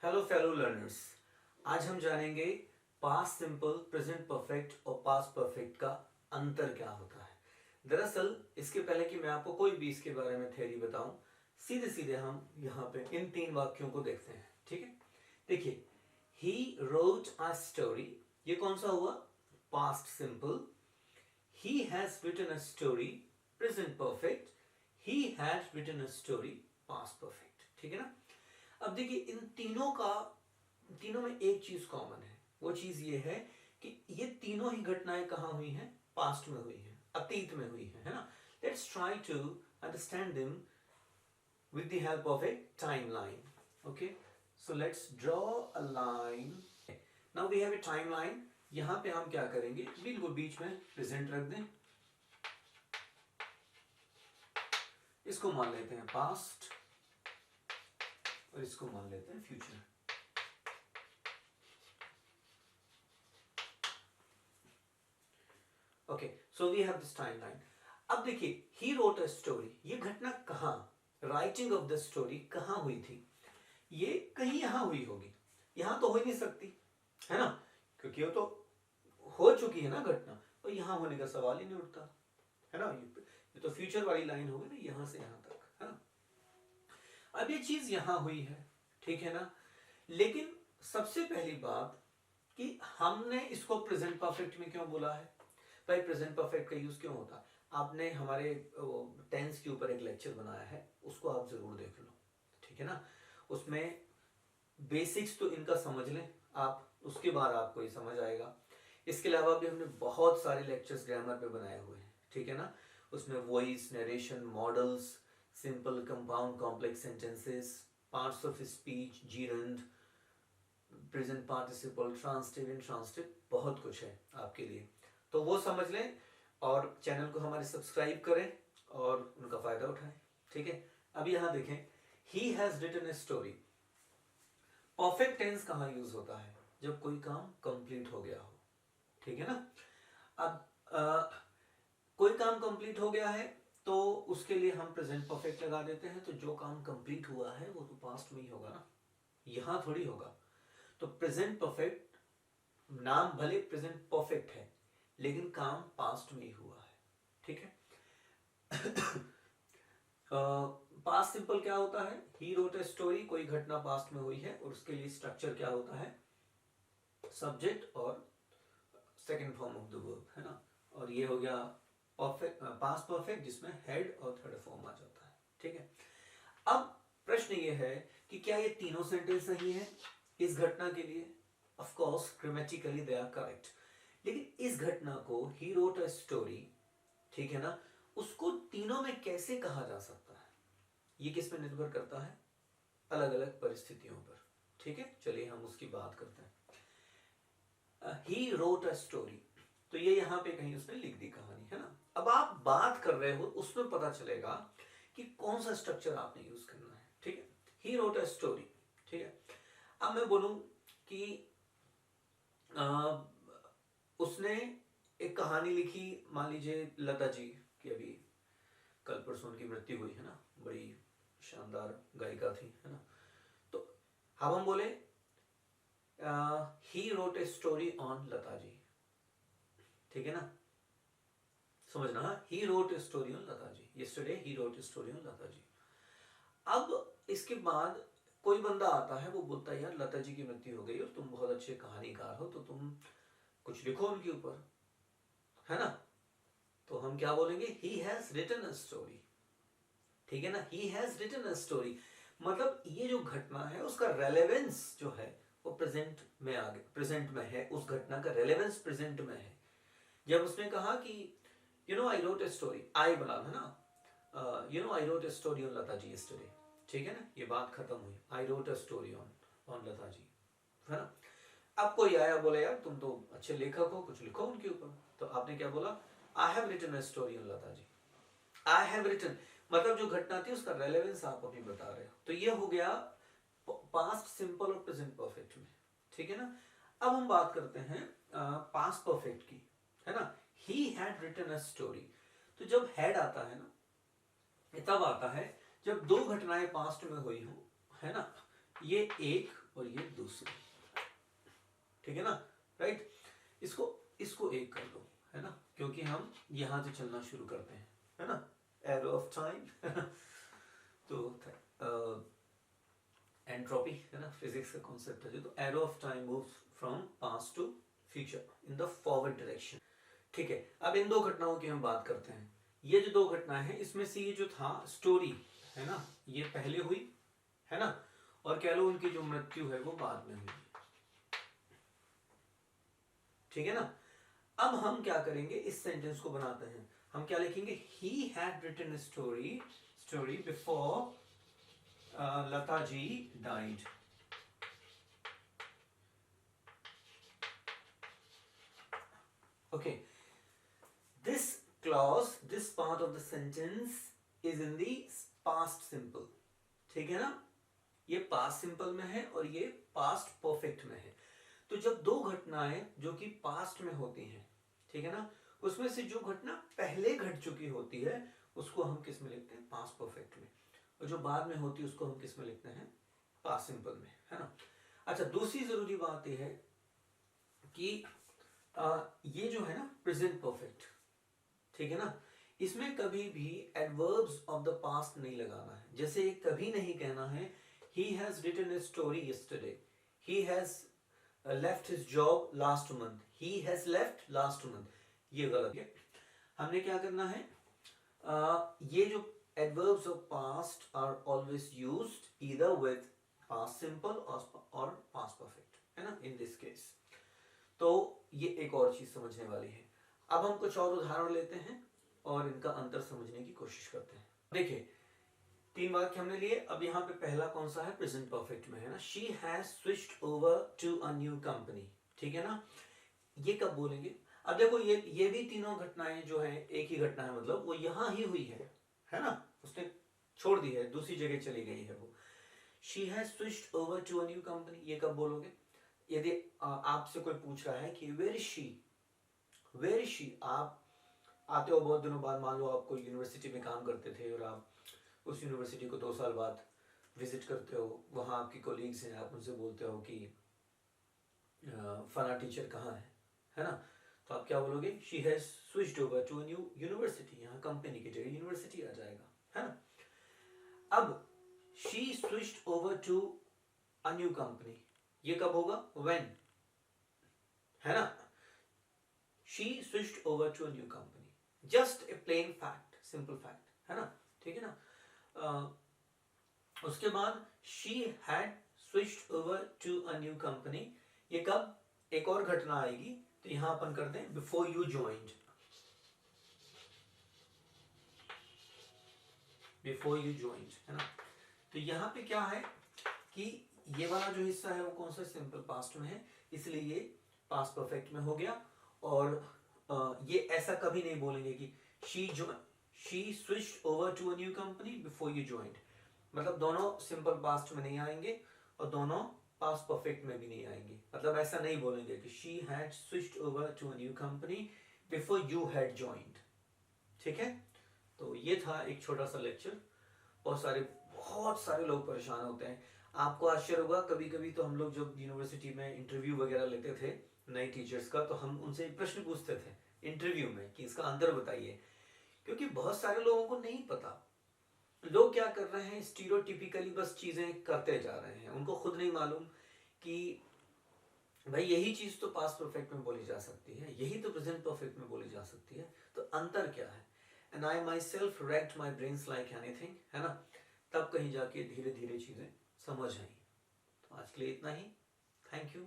Hello fellow learners. आज हम जानेंगे पास्ट सिंपल, प्रेजेंट परफेक्ट और पास्ट परफेक्ट का अंतर क्या होता है। दरअसल इसके पहले कि मैं आपको कोई भी इसके बारे में थ्योरी बताऊं, सीधे सीधे हम यहाँ पे इन तीन वाक्यों को देखते हैं। ठीक है, देखिए, ही रोट अ स्टोरी, ये कौन सा हुआ? Past simple. He has written a story, present perfect. He had written a story, past perfect. ठीक है ना। अब देखिए, इन तीनों में एक चीज कॉमन है। वो चीज ये है कि ये तीनों ही घटनाएं कहाँ हुई हैं? पास्ट में हुई हैं, अतीत में हुई हैं, है ना। Let's try to understand them with the help of a timeline. Okay, so let's draw a line. Now we have a timeline. यहां पे हम क्या करेंगे, बिल्कुल बीच में प्रेजेंट रख दें, इसको मान लेते हैं पास्ट और इसको मान लेते हैं future. Okay, so we have this timeline. अब देखिए, ही रोट अ स्टोरी, ये घटना कहाँ, राइटिंग ऑफ द स्टोरी कहाँ हुई थी? ये कहीं यहां हुई होगी, यहां तो हो ही नहीं सकती, है ना, क्योंकि वो तो हो चुकी है ना घटना, और यहां होने का सवाल ही नहीं उठता, है ना। ये तो फ्यूचर वाली लाइन होगी ना, यहां से यहां तक, है ना। अब ये चीज यहां हुई है, ठीक है ना। लेकिन सबसे पहली बात कि हमने इसको प्रेजेंट परफेक्ट में क्यों बोला है? भाई, प्रेजेंट परफेक्ट का यूज क्यों होता है? आपने हमारे टेंस के ऊपर एक लेक्चर बनाया है, उसको आप जरूर देख लो, ठीक है ना। उसमें बेसिक्स तो इनका समझ लें आप, उसके बाद आपको ये समझ आएगा। इसके अलावा भी हमने बहुत सारे लेक्चर्स ग्रामर पे बनाए हुए हैं, ठीक है ना। उसमें voice, narration, models, simple, compound, complex sentences, parts of speech, gerund, present participle, transitive, intransitive, बहुत कुछ है आपके लिए, तो वो समझ लें और चैनल को हमारे सब्सक्राइब करें और उनका फायदा उठाएं। ठीक है, अब यहां देखें, he has written a story. Perfect tense कहां यूज होता है? जब कोई काम कंप्लीट हो गया हो, ठीक है ना। अब कोई काम कंप्लीट हो गया है तो उसके लिए हम प्रेजेंट परफेक्ट लगा देते हैं, तो जो काम कंप्लीट हुआ है वो तो पास्ट में ही होगा ना, यहां थोड़ी होगा। तो प्रेजेंट परफेक्ट, नाम भले प्रेजेंट परफेक्ट है लेकिन काम पास्ट में ही हुआ है, ठीक है। पास्ट सिंपल क्या होता है? ही रोट ए स्टोरी, कोई घटना पास्ट में हुई है और उसके लिए स्ट्रक्चर क्या होता है? सब्जेक्ट और second form of the verb, है ना। और ये हो गया परफेक्ट, पास्ट परफेक्ट, जिसमें हेड और थर्ड फॉर्म आ जाता है, ठीक है। अब प्रश्न ये है कि क्या ये तीनों सेंटेंस सही है इस घटना के लिए? Of course grammatically they are correct, लेकिन इस घटना को ही रोट अ स्टोरी, ठीक है ना, उसको तीनों में कैसे कहा जा सकता है? ये किस पे निर्भर करता है? अलग अलग परिस्थितियों पर, ठीक है। चलिए हम उसकी बात करते हैं। ही रोट अ स्टोरी, तो ये यहां पे कहीं उसने लिख दी कहानी, है ना। अब आप बात कर रहे हो, उसमें पता चलेगा कि कौन सा स्ट्रक्चर आपने यूज करना है, ठीक है। ही रोट अ स्टोरी, ठीक है। अब मैं बोलूं कि उसने एक कहानी लिखी, मान लीजिए लता जी की, अभी कल परसों उनकी मृत्यु हुई है ना, बड़ी शानदार गायिका थी, है ना। तो अब हम बोले he wrote a story on Lata ji, ठीक है ना, समझना। He wrote a story on Lata ji, yesterday he wrote a story on Lata ji. अब इसके बाद कोई बंदा आता है, वो बोलता है यार लता जी की मृत्यु हो गई और तुम बहुत अच्छे कहानीकार हो, तो तुम कुछ लिखो उनके ऊपर, है ना। तो हम क्या बोलेंगे? He has written a story, ठीक है ना। He has written a story, मतलब ये जो घटना है उसका रेलेवेंस जो है वो प्रेजेंट में आ गया, प्रेजेंट में है, उस घटना का रेलेवेंस प्रेजेंट में है। जब उसने कहा कि you know I wrote a story, I बना है ना, you know I wrote a story on Lata ji yesterday, ठीक है ना, ये बात खत्म हुई, I wrote a story on on Lata ji, है ना। अब कोई आया, बोला यार तुम तो अच्छे लेखक हो, कुछ लिखो उनके ऊपर। तो आपने क्या बोला? I have written a story on Lata ji. I have written, मतलब जो घटना थी उसका रेलेवेंस आप अभी बता रहे हो, तो ये हो गया पास्ट सिंपल और प्रेजेंट परफेक्ट में, ठीक है ना। अब हम बात करते हैं पास्ट परफेक्ट की, है ना। He had written a story, तो जब हैड आता है ना, ये तब आता है जब दो घटनाएं पास्ट में हुई हो, है ना। ये एक और ये दूसरी, ठीक है ना, राइट। इसको एक कर दो, है ना, क्योंकि हम यहाँ से चलना शुरू करते हैं, है ना, एरो ऑफ टाइम। तो एंट्रोपी, है ना, फिजिक्स का कॉन्सेप्ट है जो, तो arrow of time moves from past to future in the forward direction. ठीक है, अब इन दो घटनाओं की हम बात करते हैं। ये जो दो घटनाएं हैं, इसमें से ये जो था स्टोरी, है ना, ये पहले हुई, है ना, और कह लो उनकी जो मृत्यु है वो बाद में हुई, ठीक है ना। अब हम क्या करेंगे, इस सेंटेंस को बनाते हैं, हम क्या लिखेंगे, he had written a story before Lata ji died. Okay, this clause, this part of the sentence is in the past simple, ठीक है ना, ये past simple में है और ये past perfect में है। तो जब दो घटनाएं जो कि past में होती हैं, ठीक है ना, उसमें से जो घटना पहले घट चुकी होती है उसको हम किस में लिखते हैं, past perfect में, और जो बाद में होती है उसको हम किस में लिखते हैं, past simple में, है ना। अच्छा, दूसरी जरूरी बात यह है कि ये जो है ना प्रेजेंट परफेक्ट, ठीक है ना, इसमें कभी भी एडवर्ब्स ऑफ द पास्ट नहीं लगाना है। जैसे कभी नहीं कहना है he has written a story yesterday, he has left his job last month, he has left last month, ये गलत है। हमने क्या करना है, ये जो adverbs of past are always used either with past simple or past perfect, है ना, in this case। तो ये एक और चीज समझने वाली है। अब हम कुछ और उदाहरण लेते हैं और इनका अंतर समझने की कोशिश करते हैं। देखिए, तीन वाक्य हमने लिए। अब यहाँ पे पहला कौन सा है, प्रेजेंट परफेक्ट में है ना, she has switched over to a new company, ठीक है ना। ये कब बोलेंगे, अब देखो ये भी तीनों घटनाएं जो है एक ही घटना है, मतलब वो यहाँ ही हुई है ना, उसने छोड़ दी है, दूसरी जगह चली गई है वो। She has switched over to a new company, ये कब बोलोगे, यदि आपसे कोई पूछ रहा है कि वेयर इज शी, आप आते हो बहुत दिनों बाद, मान लो आप कोई यूनिवर्सिटी में काम करते थे और आप उस यूनिवर्सिटी को 2 साल बाद विजिट करते हो, वहाँ आपकी कोलीग्स हैं, आप उनसे बोलते हो कि फला टीचर कहाँ है ना, तो आप क्या बोलोगे, she has switched over to a new university, यहाँ कंपनी की जगह यूनिवर्सिटी आ जाएगा, है ना। अब she switched over to a new company, ये कब होगा, when, है ना, she switched over to a new company, just a plain fact, simple fact, है ना, ठीक है ना। उसके बाद she had switched over to a new company, ये कब, एक और घटना आएगी, तो यहां अपन करते हैं before you joined, है ना। तो यहाँ पे क्या है कि ये वाला जो हिस्सा है वो कौन सा, सिंपल पास्ट में है, इसलिए ये पास्ट परफेक्ट में हो गया। और ये ऐसा कभी नहीं बोलेंगे कि she switched over to a new company before you joined, मतलब दोनों सिंपल पास्ट में नहीं आएंगे और दोनों पास्ट परफेक्ट में भी नहीं आएंगे, मतलब ऐसा नहीं बोलेंगे कि she had switched over to a new company before you had joined, ठीक है। तो ये था एक छोटा सा लेक्चर। बहुत सारे लोग परेशान होते हैं, आपको आश्चर्य होगा, कभी कभी तो हम लोग जब यूनिवर्सिटी में इंटरव्यू वगैरह लेते थे नए टीचर्स का, तो हम उनसे प्रश्न पूछते थे इंटरव्यू में कि इसका अंतर बताइए, क्योंकि बहुत सारे लोगों को नहीं पता। लोग क्या कर रहे हैं, स्टीरियोटिपिकली बस चीजें करते जा रहे हैं, उनको खुद नहीं मालूम कि भाई यही चीज तो पास्ट परफेक्ट में बोली जा सकती है, यही तो प्रेजेंट परफेक्ट में बोली जा सकती है, तो अंतर क्या है। And I my self raked my brains like anything, है ना, तब कहीं जाके धीरे धीरे चीजें समझ आई। तो आज के लिए इतना ही, थैंक यू।